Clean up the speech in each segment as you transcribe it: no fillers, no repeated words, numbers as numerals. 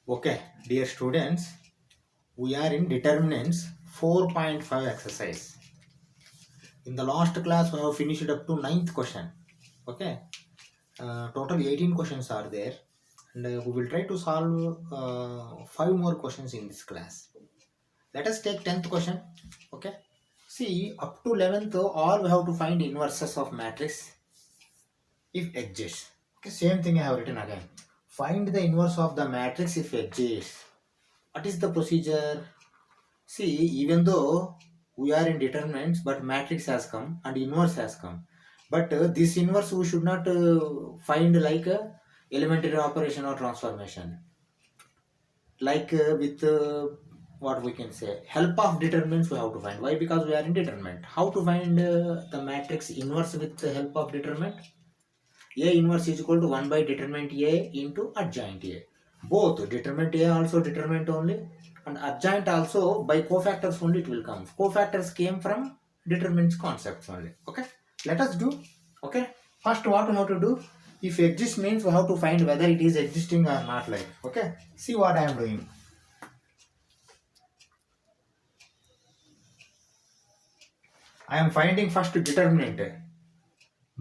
Okay, dear students, we are in determinants 4.5 exercise. In the last class, we have finished up to ninth question. Okay, total 18 questions are there, and we will try to solve 5 more questions in this class. Let us take 10th question. Okay, see up to 11th, all we have to find inverses of matrix if exists. Okay, same thing I have written again. Find the inverse of the matrix if exists. What is the procedure? See, even though we are in determinants, but matrix has come and inverse has come. But this inverse we should not find like a elementary operation or transformation. Like with what we can say, help of determinants we have to find. Why? Because we are in determinant. How to find the matrix inverse with the help of determinant? A inverse is equal to 1 by determinant A into adjoint A. Both determinant A also determinant only and adjoint also by cofactors only it will come. Cofactors came from determinants concepts only. Okay. Let us do. Okay. First what we have to do? If exist means we have to find whether it is existing or not like. Okay. See what I am doing. I am finding first determinant.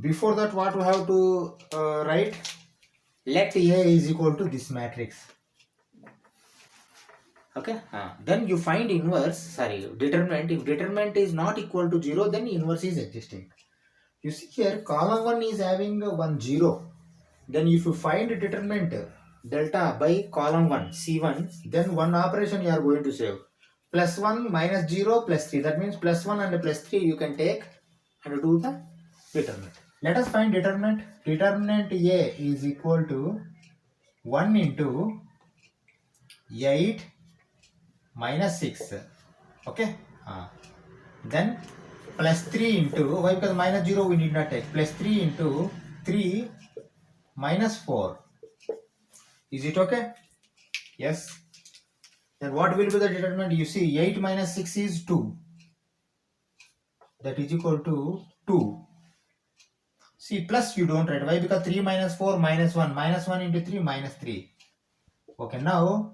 Before that what we have to write? Let A is equal to this matrix. Okay, then you find inverse, sorry, determinant. If determinant is not equal to 0, then inverse is existing. You see here, column 1 is having 1 0. Then if you find determinant delta by column 1, C1, then one operation you are going to save. Plus 1 minus 0 plus 3. That means plus 1 and plus 3 you can take and do the determinant. Let us find determinant. Determinant A is equal to 1 into 8 minus 6. Okay, then plus 3 into, why? Because minus 0 we need not take, plus 3 into 3 minus 4. Is it okay? Yes. Then what will be the determinant? You see 8 minus 6 is 2. That is equal to 2. See, plus you don't write. Why? Because 3 minus 4 minus 1. Minus 1 into 3 minus 3. Okay, now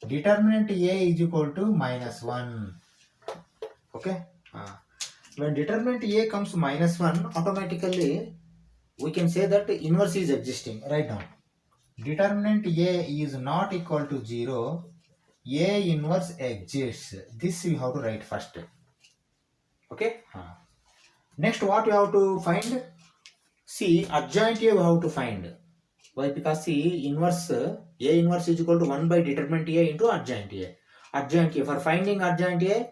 determinant A is equal to minus 1. Okay. When determinant A comes minus 1, automatically we can say that inverse is existing. Write down. Determinant A is not equal to 0. A inverse exists. This you have to write first. Okay. Next, what you have to find? See, adjoint A we have to find. Why? Because see, inverse A inverse is equal to 1 by determinant A into adjoint A. Adjoint A, for finding adjoint A,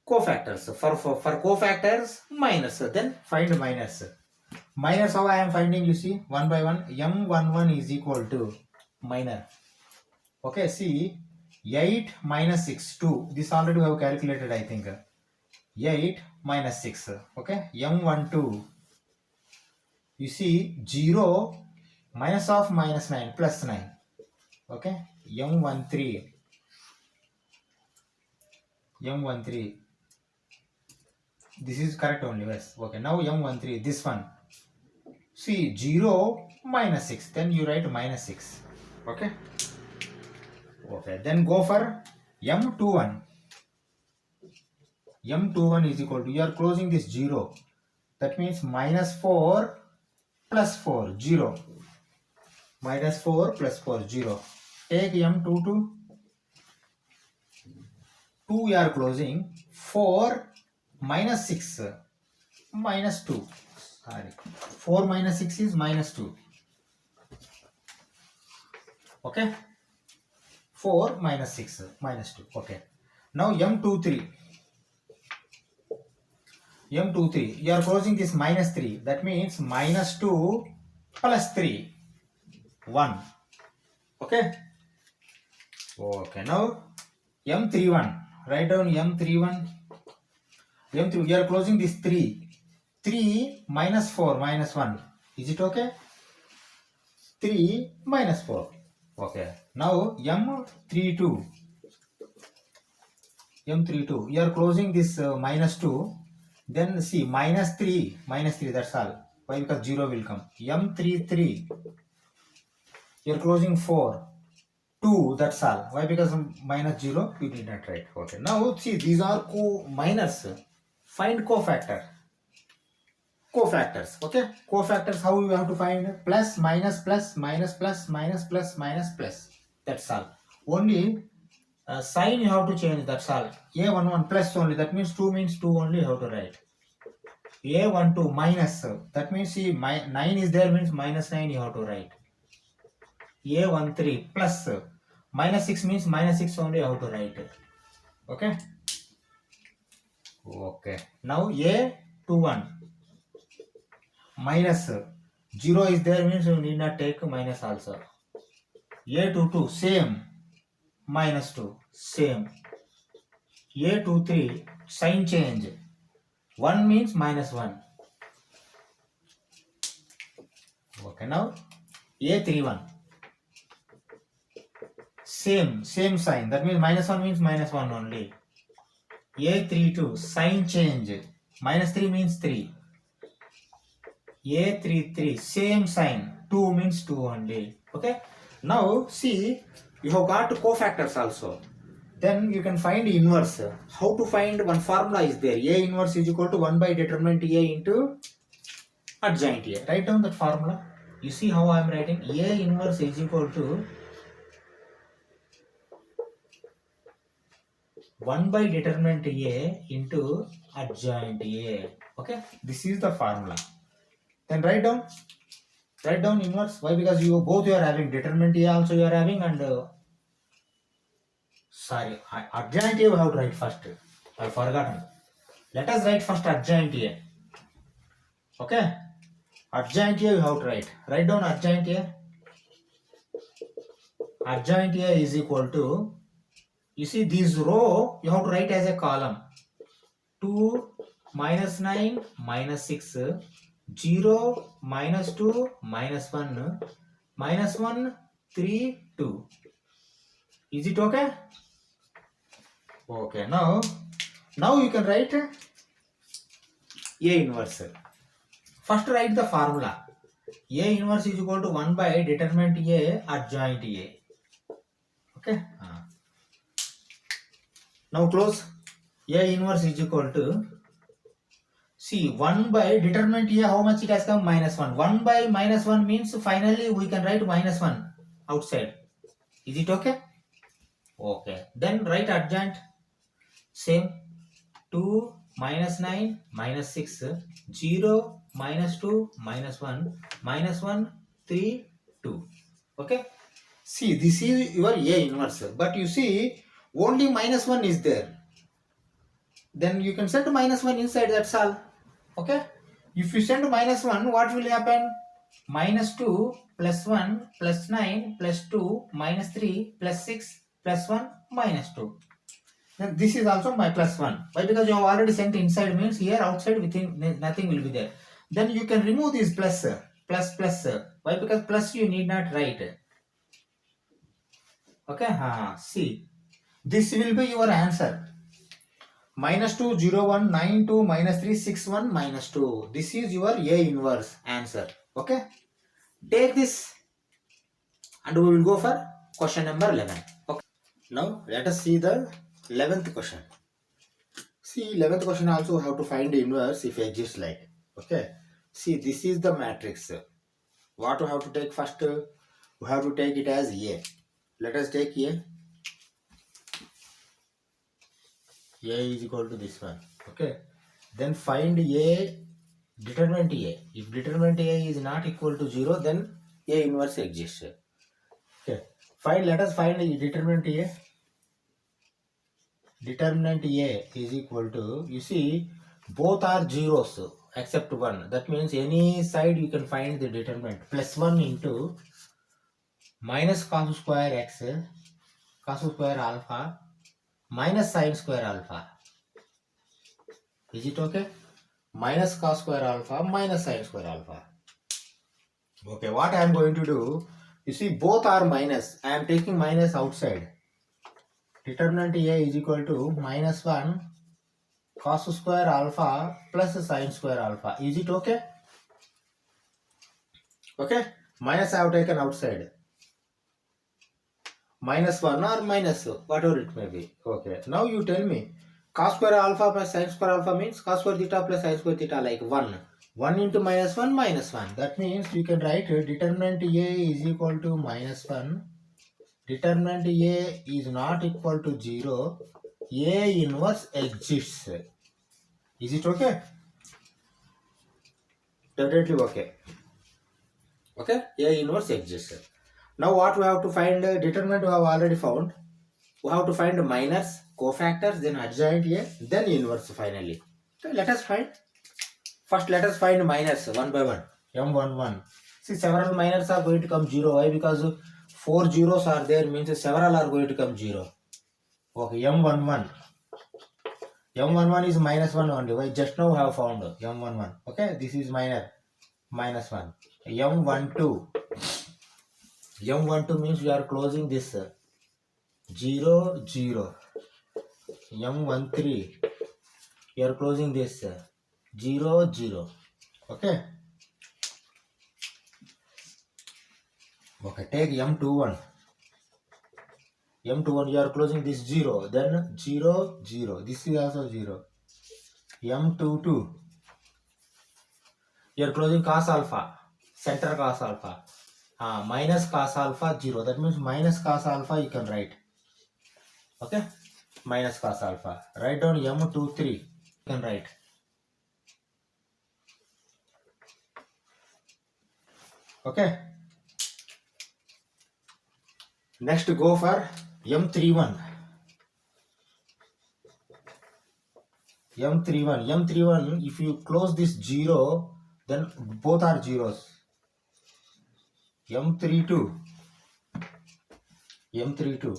cofactors. For cofactors, minus. Then find minus. Minus how I am finding, you see, 1 by 1, M11 is equal to minor. Okay, see, 8 minus 6, 2. This already we have calculated, I think. 8 minus 6. Okay, M12. You see, 0 minus of minus 9 plus 9. Okay, M13. M13. This is correct only, yes. Okay, now M13, this one. See, 0 minus 6. Then you write minus 6. Okay. Okay, then go for M21. M21 is equal to, you are closing this 0. That means minus 4 plus 4, 0. Minus 4 plus 4, 0. Take M22. 2 you are closing. 4 minus 6. Minus 2. Sorry. 4 minus 6 is minus 2. Okay. 4 minus 6 minus 2. Okay. Now M23. M23. You are closing this minus 3. That means minus 2 plus 3. 1. Okay. Okay. Now M31. Write down M31. M3. You are closing this 3. 3 minus 4 minus 1. Is it okay? 3 minus 4. Okay. Now M32. M32. You are closing this minus 2. Then see minus 3. Minus 3. That's all. Why? Because 0 will come. M33. You are closing 4. 2, that's all. Why? Because minus 0, you need not write. Okay, now see, these are minus. Find cofactor. Cofactors, okay? Cofactors, how you have to find? Plus, minus, plus, minus, plus, minus, plus, minus, plus. That's all. Only sign you have to change, that's all. A11 plus only, that means 2 means 2 only you have to write. A12 minus, that means see, 9 is there means minus 9 you have to write. A13 plus, minus 6 means minus 6 only you have to write. Okay? Okay. Now A21 minus 0 is there means you need not take minus also. A22 same, minus 2 same. A23 sign change, 1 means minus 1. Okay, now A31 same sign, that means minus 1 means minus 1 only. A32 sign change, minus 3 means 3. A33 same sign, 2 means 2 only. Okay, now see, you have got cofactors also. Then you can find inverse. How to find? One formula is there. A inverse is equal to 1 by determinant A into adjoint A. Write down that formula. You see how I am writing? A inverse is equal to 1 by determinant A into adjoint A. Okay, this is the formula. Then write down inverse. Why? Because you both you are having determinant A also you are having, and adjoint A we have to write first. I forgotten. Let us write first adjoint A. Okay, adjoint A you have to write. Write down adjoint A. Adjoint A is equal to, you see this row you have to write as a column. 2 minus 9 minus 6, 0 minus 2 minus 1 minus 1 3 2. Is it okay? Okay, now you can write A inverse. First write the formula. A inverse is equal to 1 by determinant A adjoint A. Okay. Now close. A inverse is equal to, see, 1 by determinant A, how much it has come? Minus 1. 1 by minus 1 means finally we can write minus 1 outside. Is it okay? Okay. Then write adjoint. Same. 2 minus 9 minus 6, 0 minus 2 minus 1 minus 1 3 2. Okay. See, this is your A inverse. But you see, only minus 1 is there. Then you can send minus 1 inside, that's all. Okay, if you send minus 1, what will happen? Minus 2 plus 1 plus 9 plus 2 minus 3 plus 6 plus 1 minus 2. Then this is also my plus 1. Why? Because you have already sent inside, means here outside within nothing will be there. Then you can remove this plus. Why? Because plus you need not write. Okay, see, this will be your answer. Minus 2, 0, 1, 9, 2, minus 3, 6, 1, minus 2. This is your A inverse answer. Okay. Take this and we will go for question number 11. Okay. Now let us see the 11th question. See, 11th question also have to find the inverse if exists like. Okay. See, this is the matrix. What we have to take first? We have to take it as A. Let us take A. A is equal to this one. Okay. Then find A, determinant A. If determinant A is not equal to 0, then A inverse exists. Okay. Let us find the determinant A. Determinant A is equal to, you see, both are zeros except 1. That means any side you can find the determinant. Plus 1 into minus cos square x, cos square alpha, minus sine square alpha. Is it okay? Minus cos square alpha minus sine square alpha. Okay, what I am going to do, you see both are minus. I am taking minus outside. Determinant A is equal to minus 1 cos square alpha plus sine square alpha. Is it okay? Okay, minus I have taken outside. minus 1 or minus whatever it may be. Okay, now you tell me cos square alpha plus sin square alpha means cos square theta plus sin square theta, like 1. 1 into minus 1 minus 1. That means you can write determinant A is equal to minus 1. Determinant A is not equal to 0. A inverse exists. Is it okay? Definitely okay. Okay, A inverse exists. Now what we have to find? Determinant we have already found. We have to find minors, cofactors, then adjoint A, then inverse finally. Okay, let us find. First let us find minors one by one. M11. See, several minors are going to come 0. Why? Because 4 zeros are there, means several are going to come 0. Okay, M11. M11 is minus 1 only. Why? Just now we have found M11. Okay, this is minor. Minus 1. M12. M12 means we are closing this 0, 0. M13. We are closing this 0, 0. Okay. Okay, take M21. M21, you are closing this 0. Then 0, 0. This is also 0. M22. You are closing cos alpha. Center cos alpha. Minus cos alpha 0. That means minus cos alpha you can write. Okay. Minus cos alpha. Write down M23. You can write. Okay. Next go for M31. M31. M31, if you close this 0, then both are zeros. M32. M32.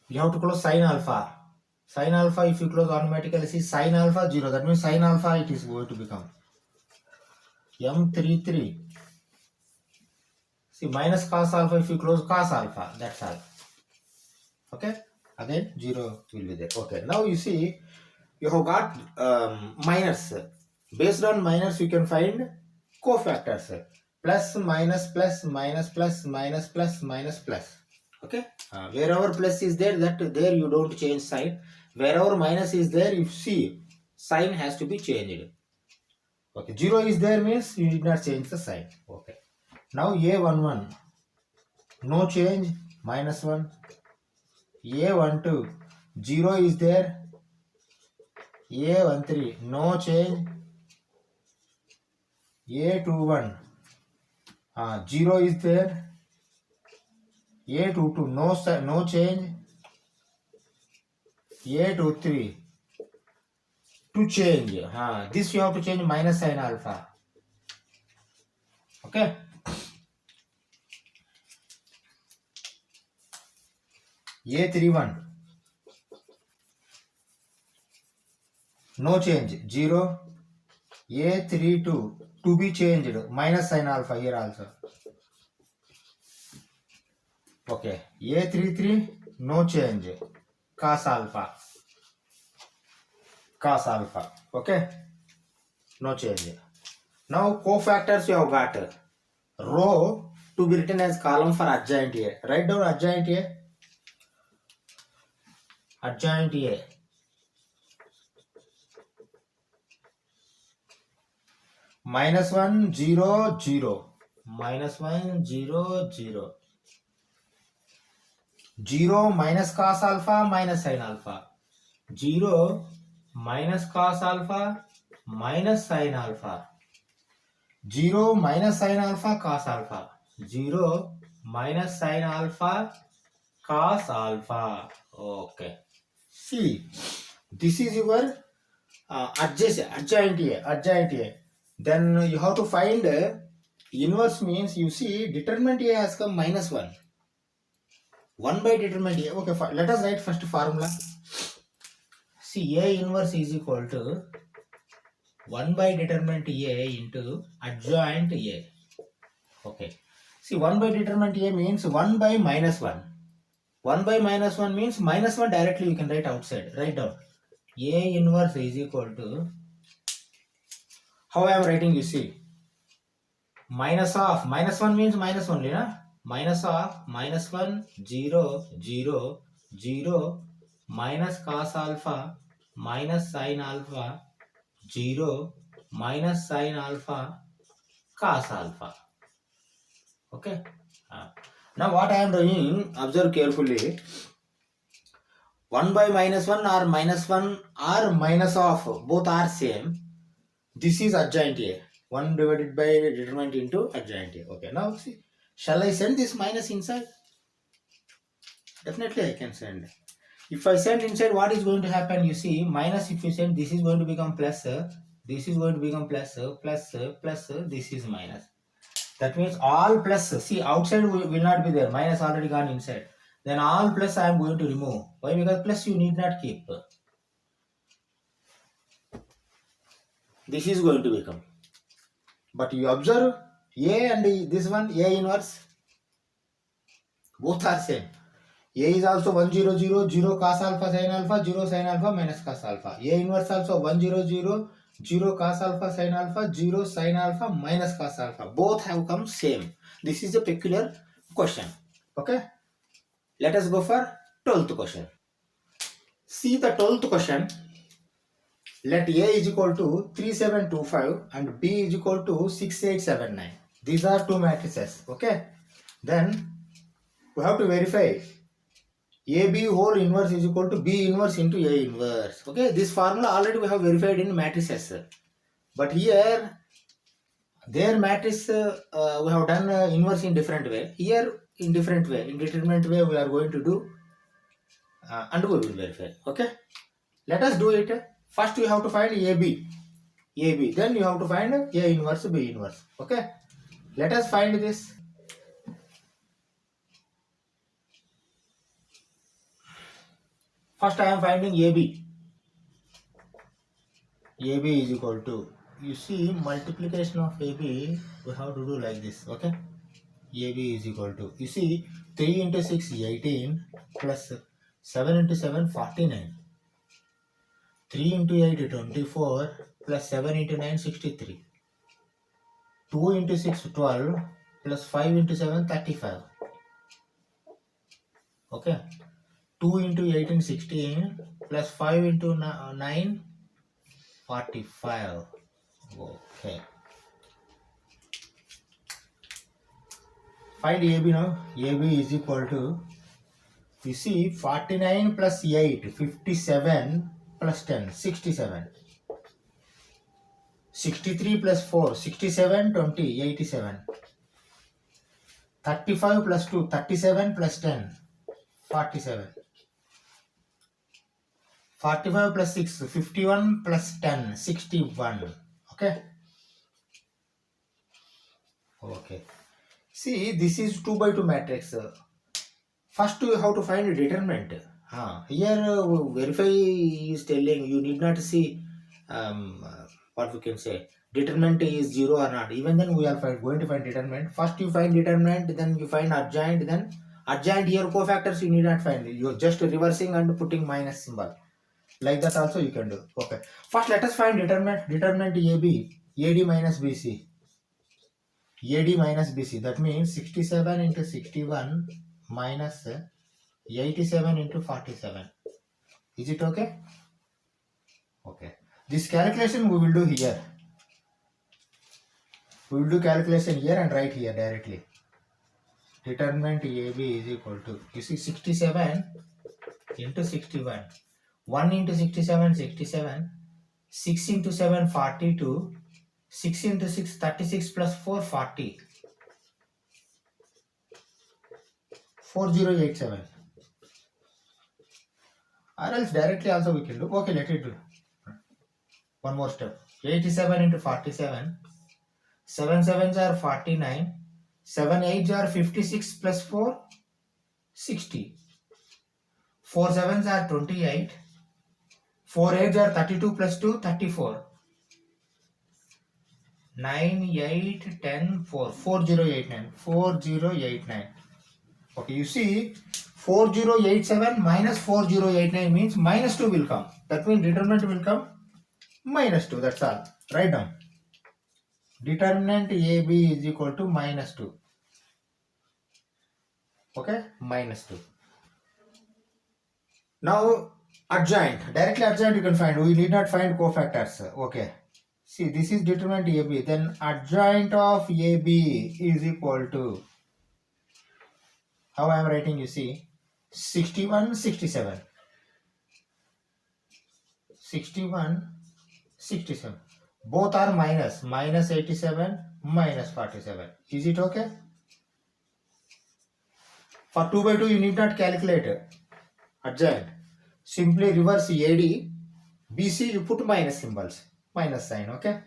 You have to close sin alpha. Sin alpha, if you close automatically, see sin alpha 0. That means sin alpha it is going to become. M33. See, minus cos alpha, if you close cos alpha, that's all. Okay. Again 0 will be there. Okay. Now you see, you have got minors. Based on minors, you can find cofactors. Plus, minus, plus, minus, plus, minus, plus, minus, plus. Okay. Wherever plus is there, that there you don't change sign. Wherever minus is there, you see sign has to be changed. Okay. 0 is there means you did not change the sign. Okay. Now A11, no change, minus 1. A12, 0 is there. A13, no change. A21, 0 is there. A22, no change. A23, to change. This you have to change minus sin alpha. Okay. A31, no change, 0. A32, to be changed, minus sin alpha here also. Okay. A33, no change, cos alpha. Cos alpha. Okay. No change. Now cofactors you have got. Row to be written as column for adjoint A. Write down adjoint A. Adjoint A. Minus 1, 0, 0. Minus 1, 0, 0. 0 minus cos alpha minus sin alpha. 0 minus cos alpha minus sin alpha. 0 minus sin alpha cos alpha. 0 minus sin alpha cos alpha. Okay. See, this is your adjoint A. Then you have to find inverse means, you see determinant A has come minus 1. 1 by determinant A. Okay, let us write first formula. See, A inverse is equal to 1 by determinant A into adjoint A. Okay. See, 1 by determinant A means 1 by minus 1. 1 by minus 1 means minus 1 directly you can write outside. Write down. A inverse is equal to, how I am writing, you see. Minus 1 means minus only, na? minus of minus 1 0 0 0 minus cos alpha minus sin alpha 0 minus sin alpha cos alpha. Okay. Now what I am doing, observe carefully. 1 by minus 1 or minus 1 or minus of both are same. This is adjoint A. 1 divided by determinant into adjoint A. Okay, now see, shall I send this minus inside? Definitely I can send. If I send inside, what is going to happen? You see, minus if you send, this is going to become plus, this is going to become plus, plus, plus, this is minus. That means all plus, see outside will not be there, minus already gone inside. Then all plus I am going to remove. Why? Because plus you need not keep. This is going to become. But you observe A and this one, A inverse, both are same. A is also 1 0 0 0 cos alpha sin alpha 0 sin alpha minus cos alpha. A inverse also 1 0 0 0 cos alpha sin alpha 0 sin alpha minus cos alpha. Both have come same. This is a peculiar question. Okay. Let us go for 12th question. See the 12th question. Let A is equal to 3725 and B is equal to 6879. These are two matrices. Okay. Then we have to verify AB whole inverse is equal to B inverse into A inverse. Okay. This formula already we have verified in matrices. But here their matrix we have done inverse in different way. Here in different way. In determinant way we are going to do and we will verify. Okay. Let us do it. First you have to find AB. Then you have to find A inverse, B inverse. Okay. Let us find this. First I am finding AB. AB is equal to, you see multiplication of AB we have to do like this. Okay. AB is equal to, you see 3 into 6 18 plus 7 into 7 49. 3 into 8 24 plus 7 into 9 63. 2 into 6 12 plus 5 into 7 35. Okay. 2 into 18 16 plus 5 into 9 45. Okay. Find AB now. AB is equal to, you see 49 plus 8 57 plus 10 67. 63 plus 4 67 20 87. 35 plus 2 37 plus 10 47. 45 plus 6 51 plus 10 61. Okay. Okay. See, this is 2 by 2 matrix. First you have to find a determinant. Here verify is telling you need not see what we can say determinant is 0 or not. Even then we are going to find determinant. First you find determinant, then you find adjoint, then adjoint here cofactors you need not find. You are just reversing and putting minus symbol. Like that also you can do. Okay. First let us find determinant. Determinant AB. AD minus BC. AD minus BC. That means 67 into 61 minus 87 into 47. Is it okay? Okay. This calculation we will do here. We will do calculation here and write here directly. Determinant AB is equal to, you see 67 into 61. 1 into 67 67. 6 into 7 42. 6 into 6 36 plus 4 40. 4087. Or else directly also we can do. Okay, let it do. One more step. 87 into 47. 7 sevens are 49. 7 eights are 56 plus 4 60. 4 sevens are 28. 4 eights are 32 plus 2 34. 9 8 10 4 4089. 4089. Okay, you see 4087 minus 4089 means minus 2 will come. That means determinant will come minus 2. That's all. Write down. Determinant AB is equal to minus 2. Okay, minus 2. Now adjoint, directly adjoint you can find. We need not find cofactors. Okay. See, this is determinant AB. Then adjoint of AB is equal to, how I am writing, you see, 61, 67. 61, 67. Both are minus. Minus 87, minus 47. Is it okay? For 2 by 2, you need not calculate adjoint. Simply reverse AD. BC, you put minus symbols. Minus sign, okay?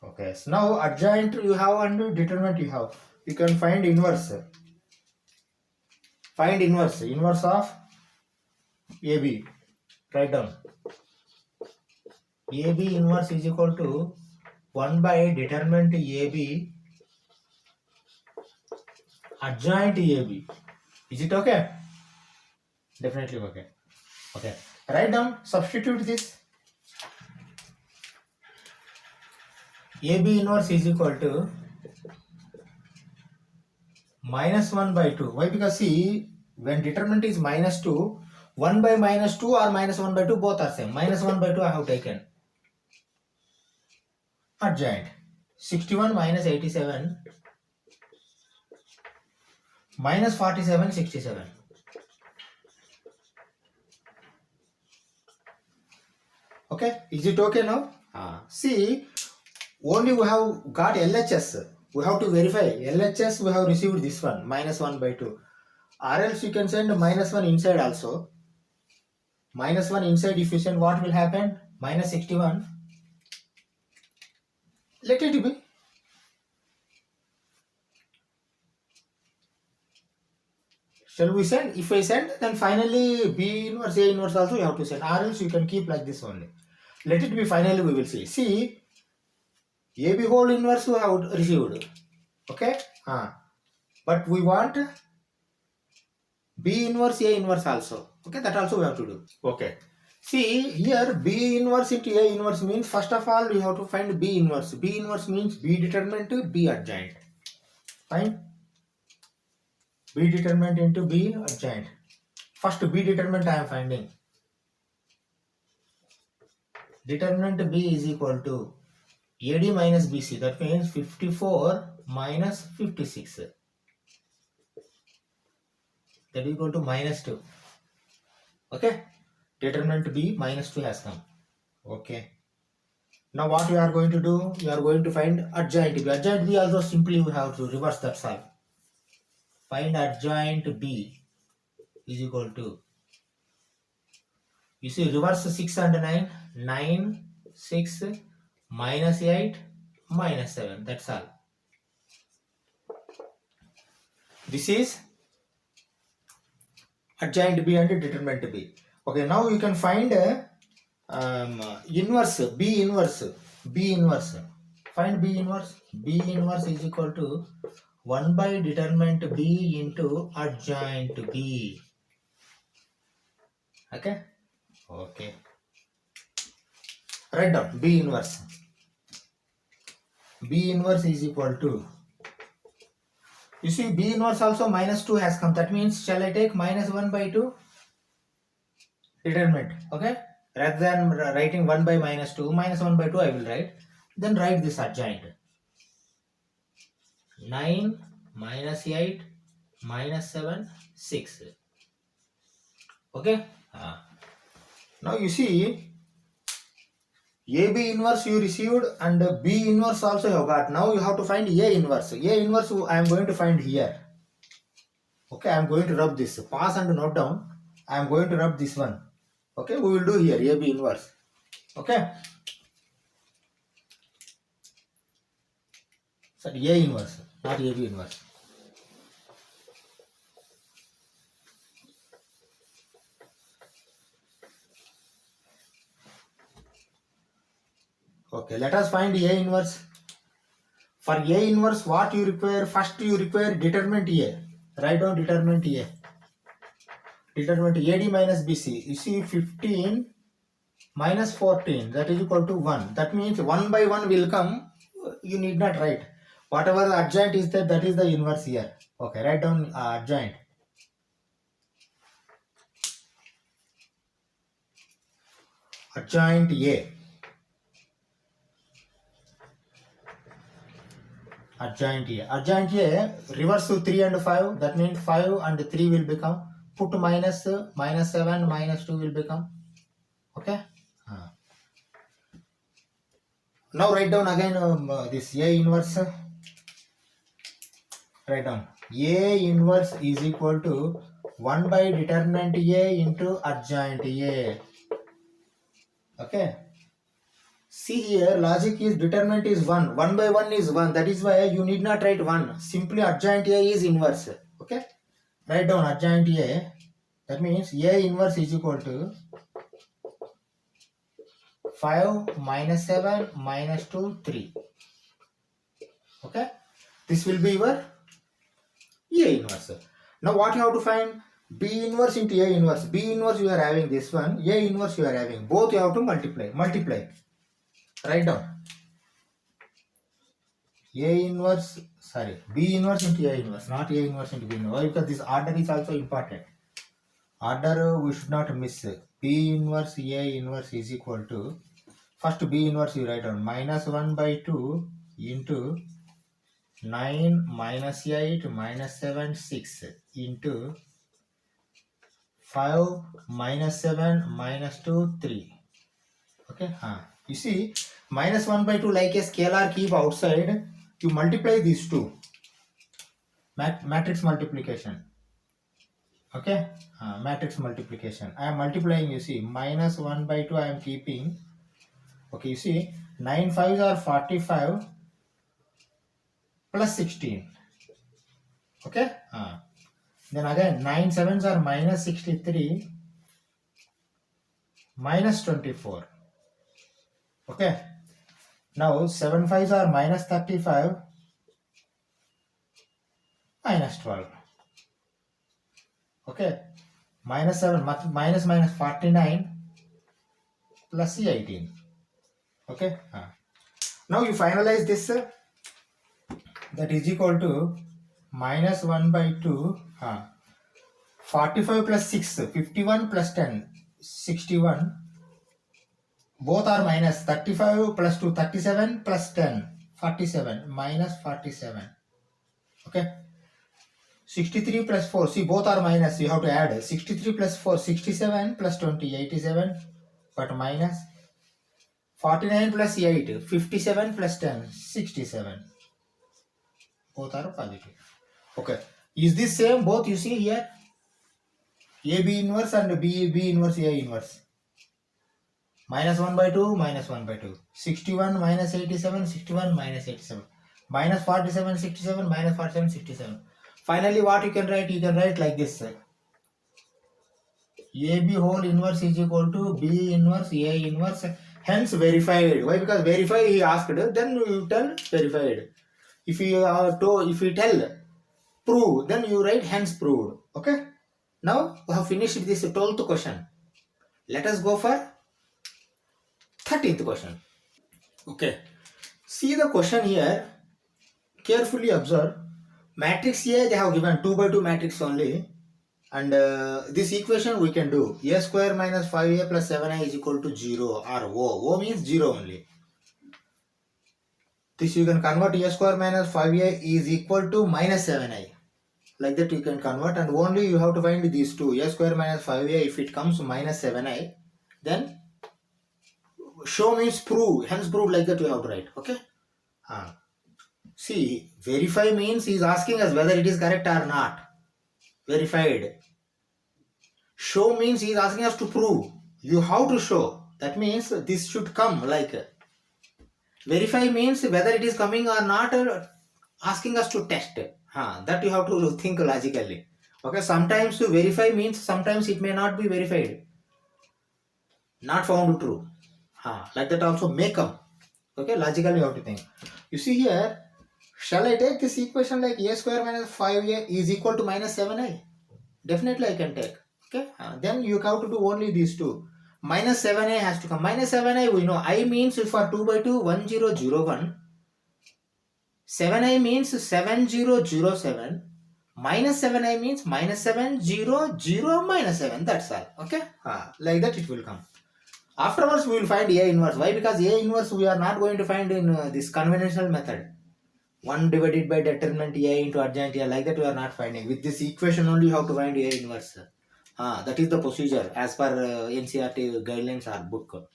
Okay. So now adjoint you have and determinant you have. You can find inverse. Find inverse. Inverse of AB. Write down. AB inverse is equal to 1 by determinant AB adjoint AB. Is it okay? Definitely okay. Okay. Write down, substitute this. AB inverse is equal to minus 1 by 2. Why? Because see, when determinant is minus 2, 1 by minus 2 or minus 1 by 2 both are same. Minus 1 by 2 I have taken. Adjoint. 61 minus 87 minus 47, 67. Okay, is it okay now? See, only we have got LHS. We have to verify. LHS we have received this one, minus 1 by 2. Or else you can send minus 1 inside also. Minus 1 inside, if you send, what will happen? Minus 61. Let it be. Shall we send? If I send, then finally B inverse, A inverse also you have to send. Or else you can keep like this only. Let it be, finally we will see. See, AB whole inverse we have received. Okay? But we want B inverse, A inverse also. Okay, that also we have to do. Okay. See, here B inverse into A inverse means, first of all, you have to find B inverse. B inverse means B determinant to B adjoint. Fine? B determinant into B adjoint. First B determinant I am finding. Determinant B is equal to AD minus BC. That means 54 minus 56. That is equal to minus 2. Okay? Determinant B minus 2 has come. Okay. Now what you are going to do? You are going to find adjoint B. Adjoint B also simply we have to reverse that sign. Find adjoint B is equal to, you see, reverse 6 and 9. 9, 6, minus 8, minus 7. That's all. This is adjoint B and determinant B. Okay, now you can find inverse, B inverse. B inverse. Find B inverse. B inverse is equal to 1 by determinant B into adjoint B. Okay? Okay. Write down B inverse. B inverse is equal to, you see, B inverse also minus 2 has come. That means, shall I take minus 1 by 2? Determinant. Okay? Rather than writing 1 by minus 2, minus 1 by 2 I will write. Then write this adjoint. 9 minus 8 minus 7, 6. Okay? Now you see, AB inverse you received and B inverse also you have got. Now you have to find A inverse. A inverse I am going to find here. Okay, I am going to rub this. Pass and note down. I am going to rub this one. Okay, we will do here AB inverse. Okay. Sorry, A inverse, not AB inverse. Okay, let us find A inverse. For A inverse, what you require? First you require determinant A. Write down determinant A. Determinant AD minus BC. You see 15 minus 14, that is equal to 1. That means 1 by 1 will come. You need not write. Whatever the adjoint is there, that is the inverse here. Okay, write down adjoint. adjoint A. Adjoint A. Adjoint A, reverse to 3 and 5. That means 5 and 3 will become. Put minus 7 minus 2 will become. Okay. Now write down again this A inverse. Write down. A inverse is equal to 1 by determinant A into adjoint A. Okay. See here, logic is determinant is 1. 1 by 1 is 1. That is why you need not write 1. Simply adjoint A is inverse. Okay. Write down adjoint A. That means A inverse is equal to 5 minus 7 minus 2, 3. Okay. This will be your A inverse. Now what you have to find? B inverse into A inverse. B inverse you are having this one. A inverse you are having. Both you have to multiply. Write down. B inverse into A inverse, not A inverse into B inverse. Why? Because this order is also important. Order we should not miss. B inverse A inverse is equal to, first B inverse you write down, minus 1 by 2 into 9 minus 8 minus 7 6 into 5 minus 7 minus 2 3. Okay. You see, minus 1 by 2 like a scalar keep outside. You multiply these two. Matrix multiplication. Okay. Matrix multiplication. I am multiplying, you see, minus 1 by 2 I am keeping. Okay, you see, 9 5s are 45 plus 16. Okay. Then again, 9 7s are minus 63 minus 24. Okay. Now 7 5s are minus 35 minus 12. Okay. Minus 7 minus 49 plus 18. Okay. Now you finalize this. That is equal to minus 1 by 2. 45 plus 6, 51 plus 10, 61. Both are minus. 35 plus 2, 37 plus 10, 47, minus 47. Okay. 63 plus 4, see both are minus, you have to add. 63 plus 4, 67 plus 20, 87, but minus. 49 plus 8, 57 plus 10, 67. Both are positive. Okay. Is this same both you see here? AB inverse and B inverse A inverse. Minus 1 by 2, minus 1 by 2. 61 minus 87, 61 minus 87. Minus 47, 67, minus 47, 67. Finally, what you can write? You can write like this. AB whole inverse is equal to B inverse A inverse. Hence verified. Why? Because verify he asked. Then you tell verified. If you tell prove, then you write hence proved. Okay. Now we have finished this 12th question. Let us go for 13th question. Okay. See the question here. Carefully observe. Matrix A they have given 2 by 2 matrix only. And this equation we can do. A square minus 5A plus 7i is equal to 0 or O. O means 0 only. This you can convert. A square minus 5A is equal to minus 7i. Like that you can convert, and only you have to find these two. A square minus 5A, if it comes minus 7i, then show means prove. Hence prove, like that you have to write. Okay. See, verify means he is asking us whether it is correct or not. Verified. Show means he is asking us to prove. You have to show. That means this should come like. Verify means whether it is coming or not, asking us to test. That you have to think logically. Okay, sometimes to verify means sometimes it may not be verified. Not found true. Like that also may come. Okay, logically you have to think. You see here, shall I take this equation like A square minus 5A is equal to minus 7i? Definitely I can take. Okay, then you have to do only these two. Minus 7i has to come. Minus 7i we know. I means for 2 by 2, 1001. 7i means 7007. Minus 7i means minus 700 minus 7. That's all. Okay. Like that it will come. Afterwards, we will find A inverse. Why? Because A inverse we are not going to find in this conventional method. 1 divided by determinant A into adjoint A, like that we are not finding. With this equation only you have to find A inverse. That is the procedure as per NCERT guidelines or book.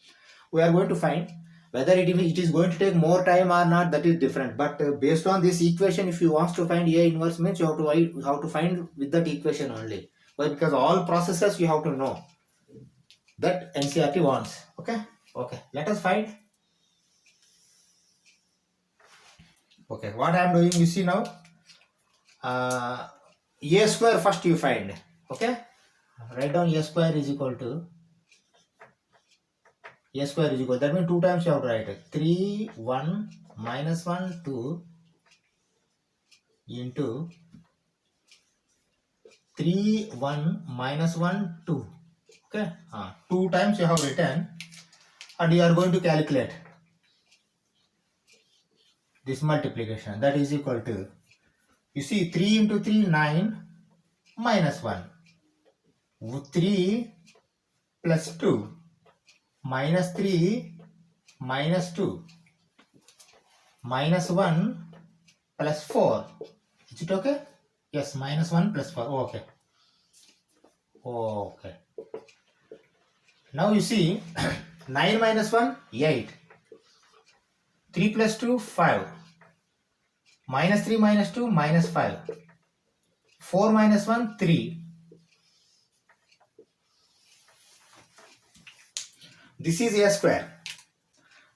We are going to find whether it is going to take more time or not, that is different. But based on this equation, if you want to find A inverse means you have to find with that equation only. Why? Because all processes you have to know that NCERT wants. Okay. Let us find. Okay, what I am doing, you see now, A square first you find. Okay, write down A square is equal to, that means 2 times you have to write it. 3, 1, minus 1, 2 into 3, 1, minus 1, 2. Okay, 2 times you have written, and you are going to calculate this multiplication. That is equal to, you see, 3 into 3, 9, minus 1. 3 plus 2, minus 3, minus 2, minus 1, plus 4. Is it okay? Yes, minus 1 plus 4. Okay. Okay. Now you see, 9 minus 1, 8. 3 plus 2, 5. Minus 3 minus 2, minus 5. 4 minus 1, 3. This is A square.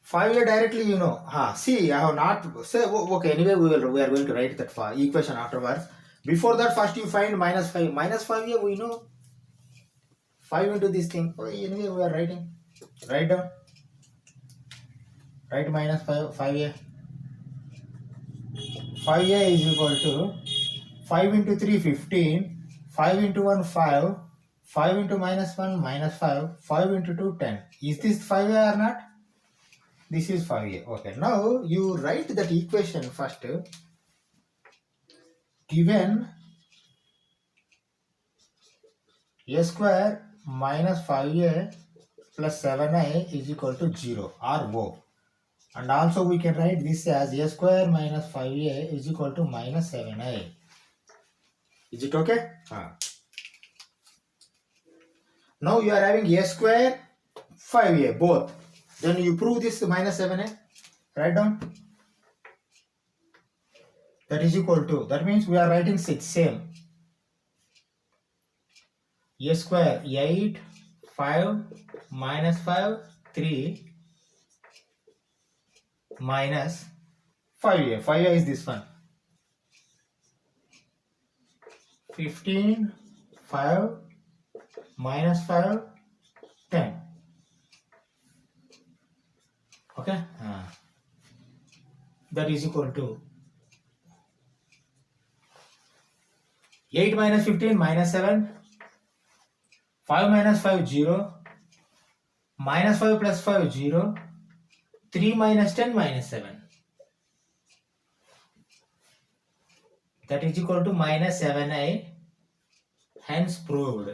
5A directly you know. See, I have not say okay. Anyway, we are going to write that equation afterwards. Before that, first you find minus 5. Minus 5A we know. 5 into this thing. Anyway, we are writing. Write down. Write minus 5A. 5A is equal to 5 into 3, 15. 5 into 1, 5. 5 into minus 1, minus 5. 5 into 2, 10. Is this 5A or not? This is 5A. Okay. Now you write that equation first. Given A square minus 5A plus 7A is equal to 0 or O. And also we can write this as A square minus 5A is equal to minus 7A. Is it okay? Now you are having A square, 5A, both. Then you prove this minus 7A. Write down. That is equal to, that means we are writing same. A square, 8, 5, minus 5, 3, minus 5A. 5A is this one. 15, 5, minus 5, 10. Okay. That is equal to 8 minus 15, minus 7. 5 minus 5, 0. Minus 5 plus 5, 0. 3 minus 10, minus 7. That is equal to minus 7A. Hence proved.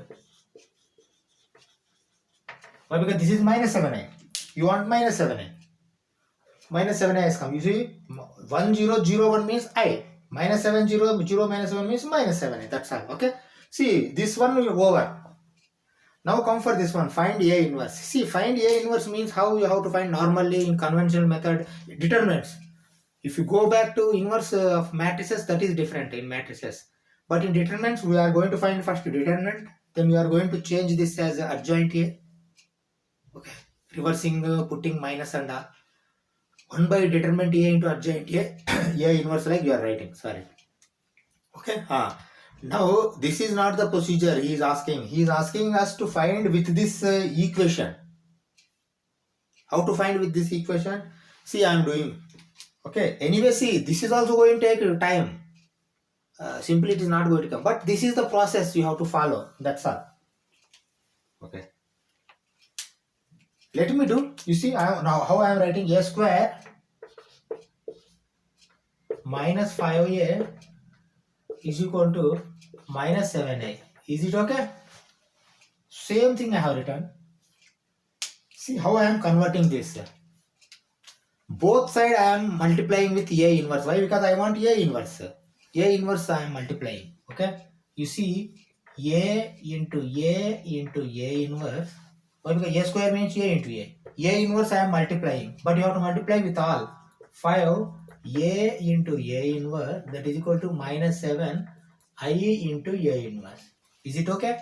Why? Because this is minus 7A. You want minus 7A. Minus 7A has come. You see, 1, 0, 0, 1 means I. Minus 7, 0, 0, minus 7 means minus 7A. That's all. Okay. See, this one will over. Now come for this one. Find A inverse. See, find A inverse means how you have to find normally in conventional method determinants. If you go back to inverse of matrices, that is different in matrices. But in determinants, we are going to find first determinant. Then we are going to change this as adjoint A. Okay. Reversing, putting minus and all. 1 by determinant A into adjoint A. A inverse like you are writing. Sorry. Okay. Now, this is not the procedure he is asking. He is asking us to find with this equation. How to find with this equation? See, I am doing. Okay. Anyway, see, this is also going to take time. Simply it is not going to come. But this is the process you have to follow. That's all. Okay. Let me do. You see, now how I am writing A square minus 5A is equal to minus 7A. Is it okay? Same thing I have written. See how I am converting this. Both side I am multiplying with A inverse. Why? Because I want A inverse. A inverse I am multiplying. Okay. You see A into A inverse. Why? Because A square means A into A. A inverse I am multiplying. But you have to multiply with all. 5 A into A inverse, that is equal to minus 7 I into A inverse. Is it okay?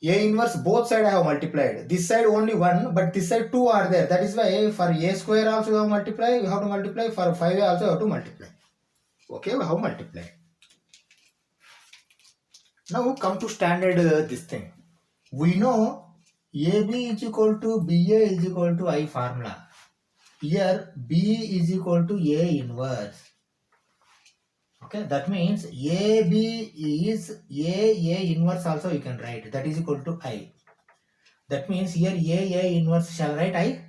A inverse both side I have multiplied. This side only 1, but this side 2 are there. That is why for A square also you have multiply. You have to multiply. For 5A also you have to multiply. Okay, we have multiplied. Now come to standard this thing. We know AB is equal to BA is equal to I formula. Here B is equal to A inverse. Okay, that means AB is A inverse also you can write. That is equal to I. That means here A inverse shall write I.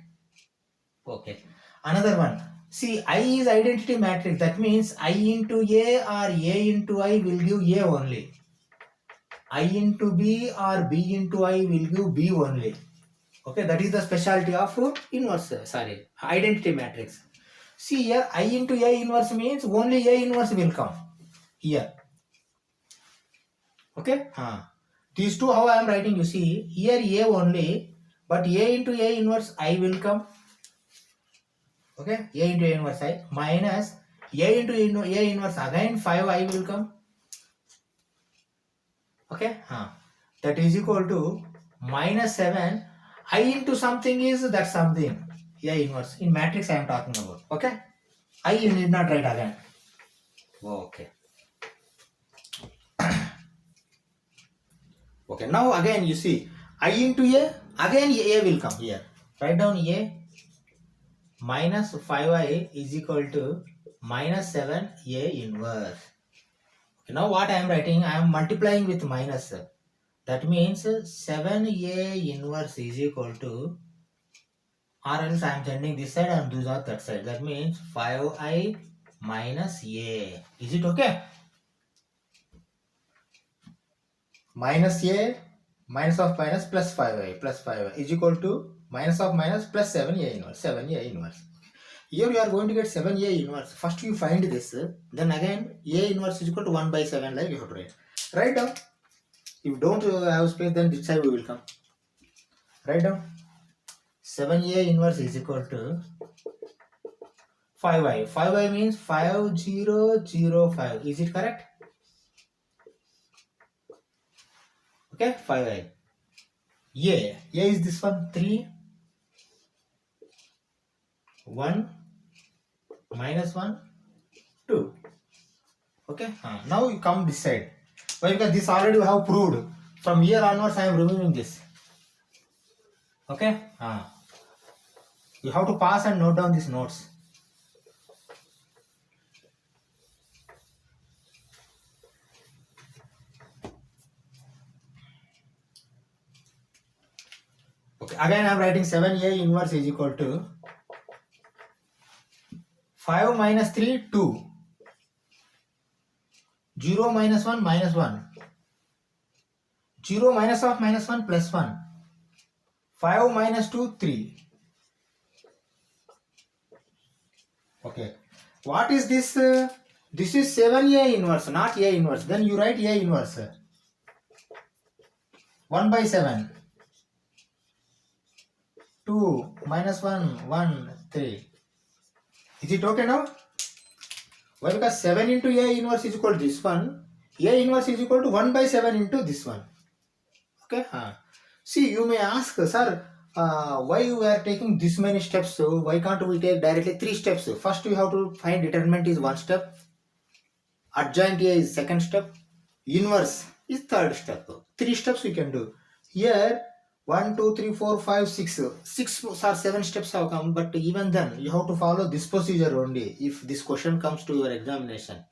Okay. Another one. See, I is identity matrix. That means I into A or A into I will give A only. I into B or B into I will give B only. Okay, that is the specialty of inverse. Identity matrix. See here, I into A inverse means only A inverse will come here. Okay. These two how I am writing, you see here A only, but A into A inverse I will come. Okay, A into A inverse I minus A into A inverse again 5I will come. Okay, that is equal to minus 7 I into something is that something A inverse. In matrix I am talking about. Okay, I you need not write again. Okay. Okay, now again you see I into A, again A will come here. Write down A minus 5I is equal to minus 7A inverse. Okay, now what I am writing, I am multiplying with minus. That means 7A inverse is equal to, or else I am sending this side and do that side. That means 5I minus A. Is it okay? Minus A, minus of minus plus 5I is equal to minus of minus plus 7A inverse. 7A inverse. Here you are going to get 7A inverse. First you find this, then again A inverse is equal to 1 by 7 like you have to write. Write down. If don't have space, then this side we will come. Write down. 7A inverse is equal to 5I. 5I means 5005. Is it correct? Okay, 5I. A is this one, 3, 1, minus 1, 2. Okay, now you come this side. Why? Because this already we have proved. From here onwards I am removing this. Okay, you have to pass and note down these notes. Okay, again I am writing 7A inverse is equal to 5 minus 3, 2. 0 minus 1, minus 1. 0 minus of minus 1, plus 1. 5 minus 2, 3. Okay. What is this? This is 7A inverse, not A inverse. Then you write A inverse. 1 by 7. 2 minus 1, 1, 3. Is it okay now? Why? Because 7 into A inverse is equal to this one. A inverse is equal to 1 by 7 into this one. Okay. See, you may ask, sir, why you are taking this many steps? So why can't we take directly 3 steps? First you have to find determinant is 1 step. Adjoint A is 2nd step. Inverse is 3rd step. 3 steps we can do. Here 1, 2, 3, 4, 5, 6. 6 or 7 steps have come, but even then you have to follow this procedure only if this question comes to your examination.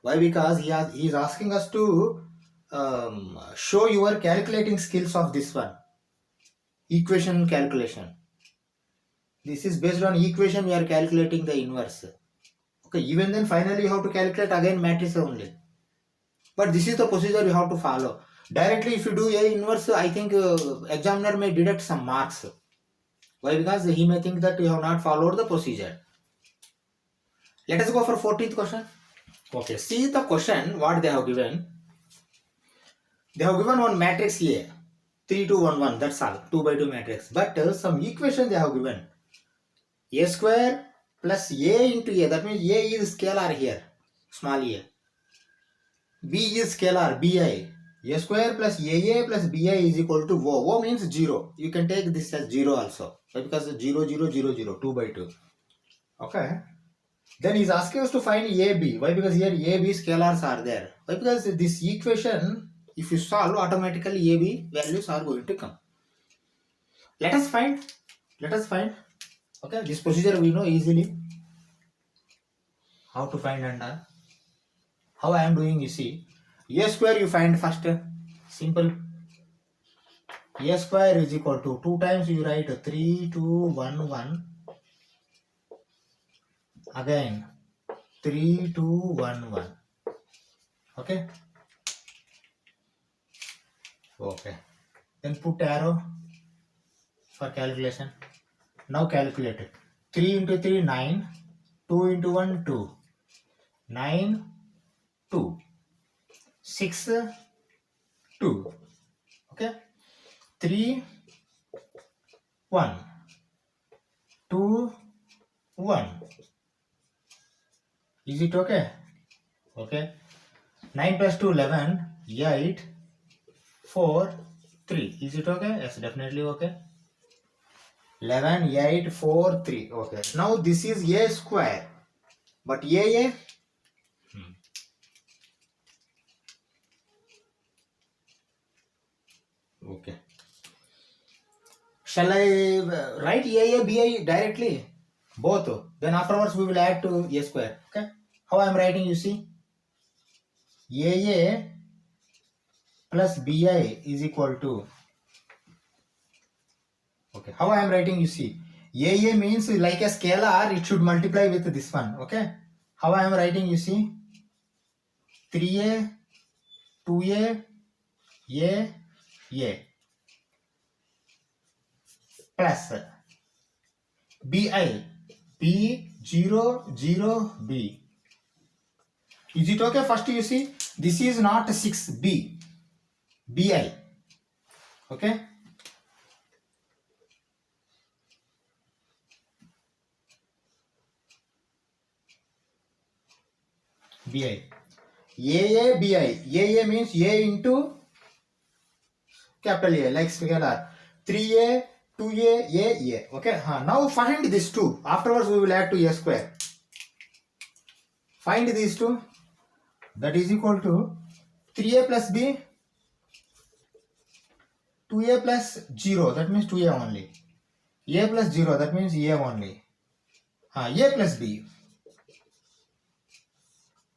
Why? Because he is asking us to show your calculating skills of this one. Equation calculation. This is based on equation we are calculating the inverse. Okay, even then finally you have to calculate again matrix only. But this is the procedure you have to follow. Directly if you do A inverse, I think examiner may deduct some marks. Why? Because he may think that you have not followed the procedure. Let us go for 14th question. Okay, see the question what they have given. They have given one matrix A, 3 2 1 1, that's all, 2 by 2 matrix. But some equation they have given. A square plus A into A, that means A is scalar here, small a. B is scalar, Bi. A square plus AA plus Bi is equal to O. O means 0. You can take this as 0 also. Because 0, 0, 0, 0, 2 by 2. Okay. Then he's asking us to find AB. Why? Because here AB scalars are there. Why? Because this equation, if you solve, automatically AB values are going to come. Let us find. Okay, this procedure we know easily. How to find and how I am doing, you see. A square you find first. Simple. A square is equal to 2 times you write 3 2 1 1. Again 3 2 1 1. Okay. Then put arrow for calculation. Now calculate it. 3 into 3 9. 2 into 1 2. 9 2. 6 2. Okay. 3 1 2 1. Is it okay? Okay. 9 plus 2 11. 8 4 3. Is it okay? Yes, definitely okay. 11 8 4 3. Okay. Now this is A square. But AA. Okay. Shall I write AA BI directly? Both. Then afterwards we will add to A square. Okay. How I am writing, you see. AA plus BI is equal to. Okay. How I am writing, you see. AA means like a scalar, it should multiply with this one. Okay. How I am writing, you see. 3A, 2A, A plus BI, B0, 0, B. Is it okay? First you see, this is not 6B, BI. Okay. BI. AA, BI. AA means A into capital A, like scalar. 3A, 2A, A. Okay. Now find these two. Afterwards we will add to A square. Find these two. That is equal to 3A plus B, 2A plus 0. That means 2A only. A plus 0. That means A only. A plus B.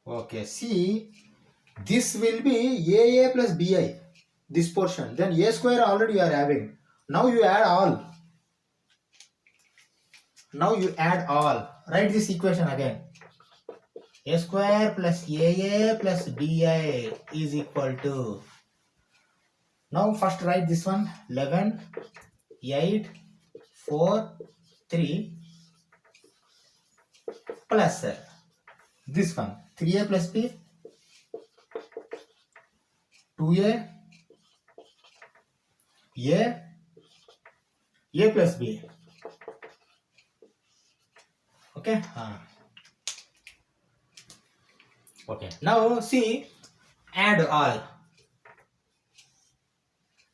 Okay. See, this will be AA plus BI. This portion. Then A square already you are having. Now you add all. Write this equation again. A square plus AA plus BI is equal to. Now first write this one. 11, 8, 4, 3 plus this one. 3A plus B, 2A, A plus B. Okay. Okay. Now see, add all.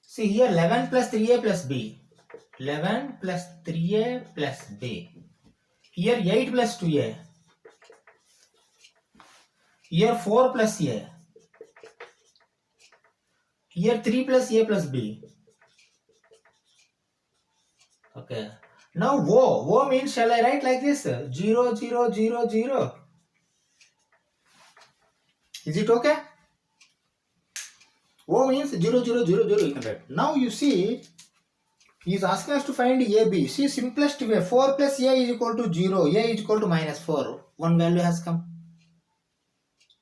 See here 11 plus 3A plus B. 11 plus 3A plus B. Here 8 plus 2A. Here 4 plus A. Here 3 plus A plus B. Okay. Now O means, shall I write like this? 0, 0, 0, 0. Is it okay? O means 0, 0, 0, 0. You can write. Now you see, he is asking us to find AB. See, simplest way. 4 plus A is equal to 0. A is equal to minus 4. One value has come.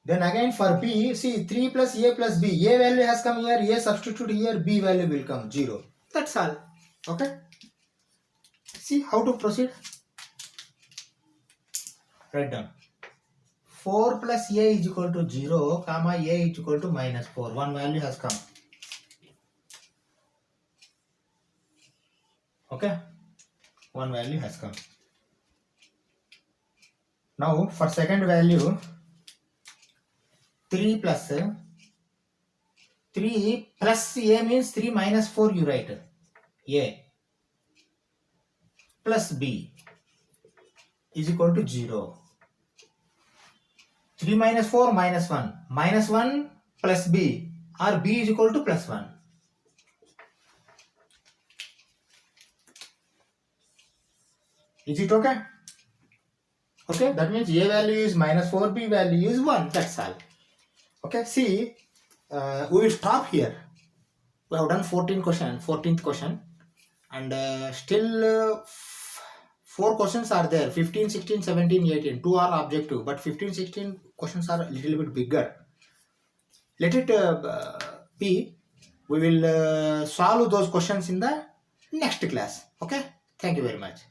Then again for B, see 3 plus A plus B. A value has come here, A substitute here, B value will come 0. That's all. Okay. See how to proceed. Write down. 4 plus A is equal to 0, comma A is equal to minus 4. One value has come. Okay. One value has come. Now for second value, 3 plus A means 3 minus 4 you write. A plus B is equal to 0. 3 minus 4 minus 1. Minus 1 plus B or B is equal to plus 1. Is it okay? Okay, that means A value is minus 4, B value is 1. That's all. Okay, see, we will stop here. We have done 14th question, and still 4 questions are there. 15, 16, 17, 18. 2 are objective, but 15, 16 questions are a little bit bigger. Let it be. We will solve those questions in the next class. Okay, thank you very much.